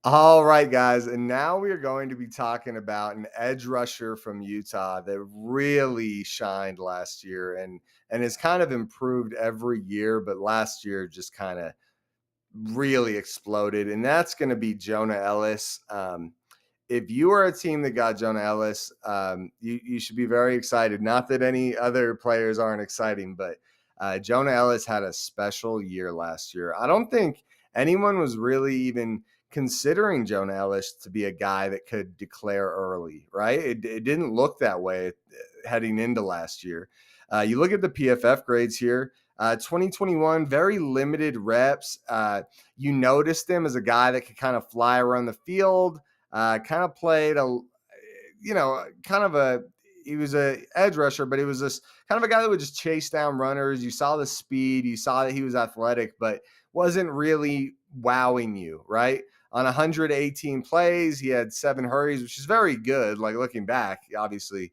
All right, guys, and now we are going to be talking about an edge rusher from Utah that really shined last year and has kind of improved every year, but last year just kind of really exploded, and that's going to be Jonah Ellis. If you are a team that got Jonah Ellis, you should be very excited. Not that any other players aren't exciting, but Jonah Ellis had a special year last year. I don't think anyone was really even considering Jonah Ellis to be a guy that could declare early, right? It didn't look that way heading into last year. You look at the PFF grades here. 2021, very limited reps. You noticed him as a guy that could kind of fly around the field. Kind of played kind of he was a edge rusher, but he was this kind of a guy that would just chase down runners. You saw the speed, you saw that he was athletic, but wasn't really wowing you, right? On 118 plays, he had 7 hurries, which is very good. Like looking back, obviously,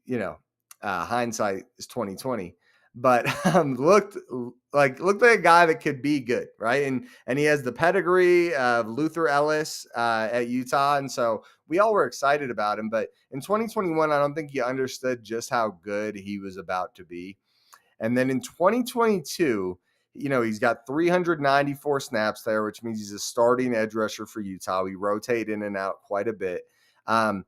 you know, hindsight is 2020, but looked like a guy that could be good, right? And he has the pedigree of Luther Ellis at Utah, and so we all were excited about him. But in 2021, I don't think you understood just how good he was about to be. And then in 2022, he's got 394 snaps there, which means he's a starting edge rusher for Utah. We rotate in and out quite a bit. And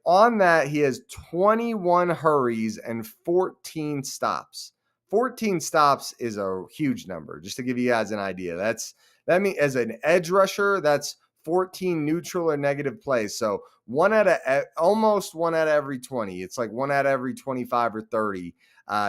on that, he has 21 hurries and 14 stops. 14 stops is a huge number, just to give you guys an idea. That means as an edge rusher, that's 14 neutral or negative plays. So almost one out of every 20. It's like one out of every 25 or 30.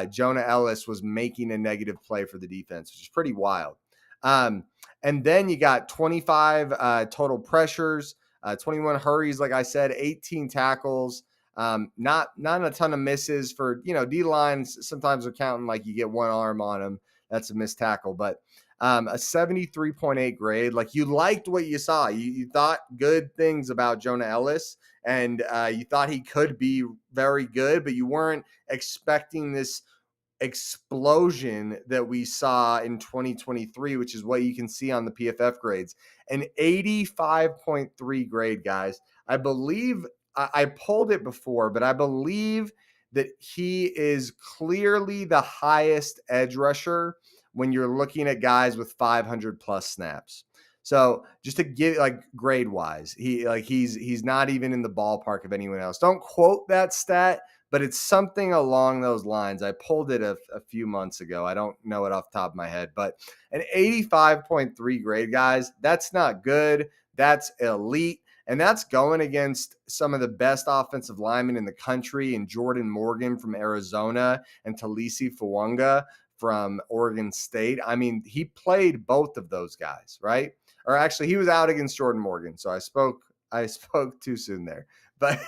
Jonah Ellis was making a negative play for the defense, which is pretty wild. And then you got 25 total pressures, 21 hurries, like I said, 18 tackles. Not a ton of misses for, D lines. Sometimes they're counting like you get one arm on them. That's a missed tackle, but a 73.8 grade. Like you liked what you saw. You thought good things about Jonah Ellis, and you thought he could be very good, but you weren't expecting this explosion that we saw in 2023, which is what you can see on the PFF grades. An 85.3 grade, guys. I believe I pulled it before, but I believe that he is clearly the highest edge rusher when you're looking at guys with 500 plus snaps. So just to give grade wise, he's not even in the ballpark of anyone else. Don't quote that stat, but it's something along those lines. I pulled it a few months ago. I don't know it off the top of my head, but an 85.3 grade, guys, that's not good. That's elite. And that's going against some of the best offensive linemen in the country, and Jordan Morgan from Arizona and Talisi Fuanga from Oregon State. I mean, he played both of those guys, right? Or actually, he was out against Jordan Morgan. So I spoke too soon there. But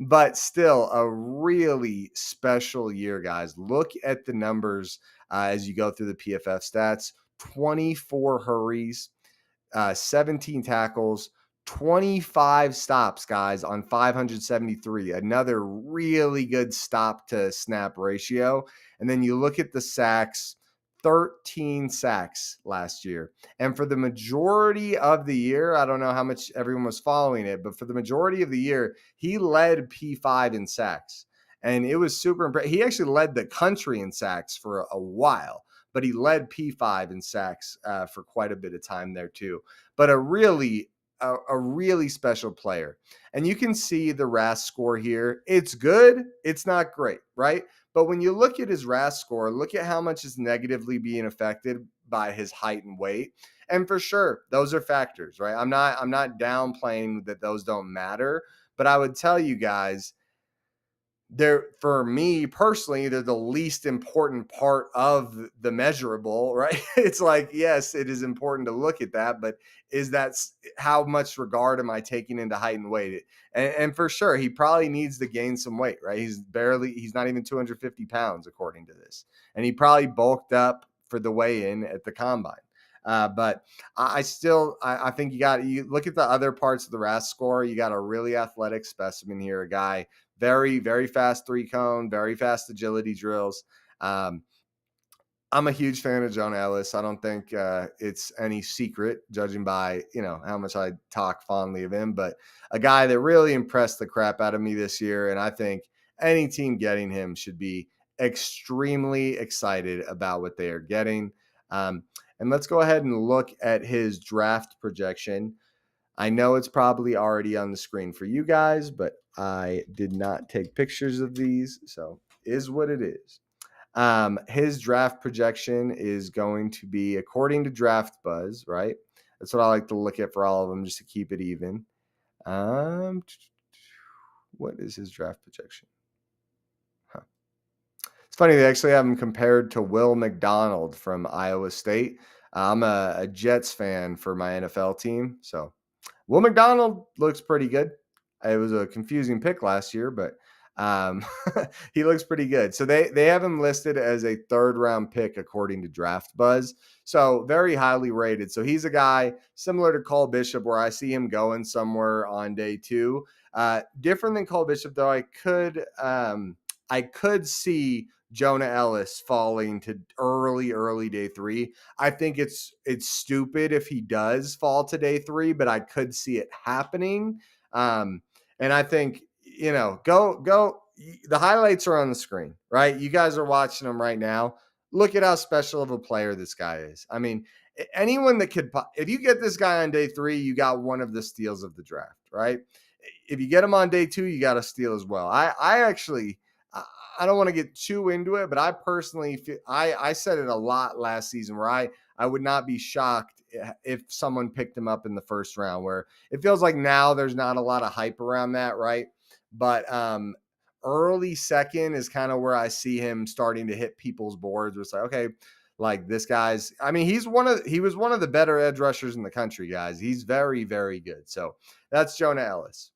but still a really special year, guys. Look at the numbers as you go through the PFF stats. 24 hurries, 17 tackles, 25 stops, guys, on 573. Another really good stop to snap ratio. And then you look at the sacks, 13 sacks last year. And for the majority of the year, I don't know how much everyone was following it, but for the majority of the year, he led P5 in sacks. And it was super impressive. He actually led the country in sacks for a while, but he led P5 in sacks for quite a bit of time there too. But a really special player. And you can see the RAS score here. It's good. It's not great, right? But when you look at his RAS score, look at how much is negatively being affected by his height and weight. And for sure, those are factors, right? I'm not downplaying that those don't matter, but I would tell you guys, for me personally, they're the least important part of the measurable, right? It's like, yes, it is important to look at that, but is that how much regard am I taking into height and weight? And for sure, he probably needs to gain some weight, right? He's not even 250 pounds according to this, and he probably bulked up for the weigh-in at the combine. But I think you look at the other parts of the RAS score. You got a really athletic specimen here, a guy very, very fast 3-cone, very fast agility drills. I'm a huge fan of Jonah Ellis. I don't think it's any secret, judging by how much I talk fondly of him. But a guy that really impressed the crap out of me this year, and I think any team getting him should be extremely excited about what they are getting. Um, and let's go ahead and look at his draft projection. I know it's probably already on the screen for you guys, but I did not take pictures of these, so is what it is. His draft projection is going to be, according to Draft Buzz, right? That's what I like to look at for all of them, just to keep it even. What is his draft projection? Huh. It's funny, they actually have him compared to Will McDonald from Iowa State. I'm a Jets fan for my NFL team, so Will McDonald looks pretty good. It was a confusing pick last year, but um, he looks pretty good. So they have him listed as a third round pick according to Draft Buzz. So very highly rated. So he's a guy similar to Cole Bishop, where I see him going somewhere on day two. Different than Cole Bishop, though. I could see Jonah Ellis falling to early day three. I think it's stupid if he does fall to day three, but I could see it happening. And I think, go. The highlights are on the screen, right? You guys are watching them right now. Look at how special of a player this guy is. I mean, anyone that could, if you get this guy on day three, you got one of the steals of the draft, right? If you get him on day two, you got a steal as well. I actually, I don't want to get too into it, but I personally feel, I said it a lot last season where I would not be shocked if someone picked him up in the first round, where it feels like now there's not a lot of hype around that, right? But early second is kind of where I see him starting to hit people's boards. Where it's like, okay, like this guy's, I mean, he was one of the better edge rushers in the country, guys. He's very, very good. So that's Jonah Ellis.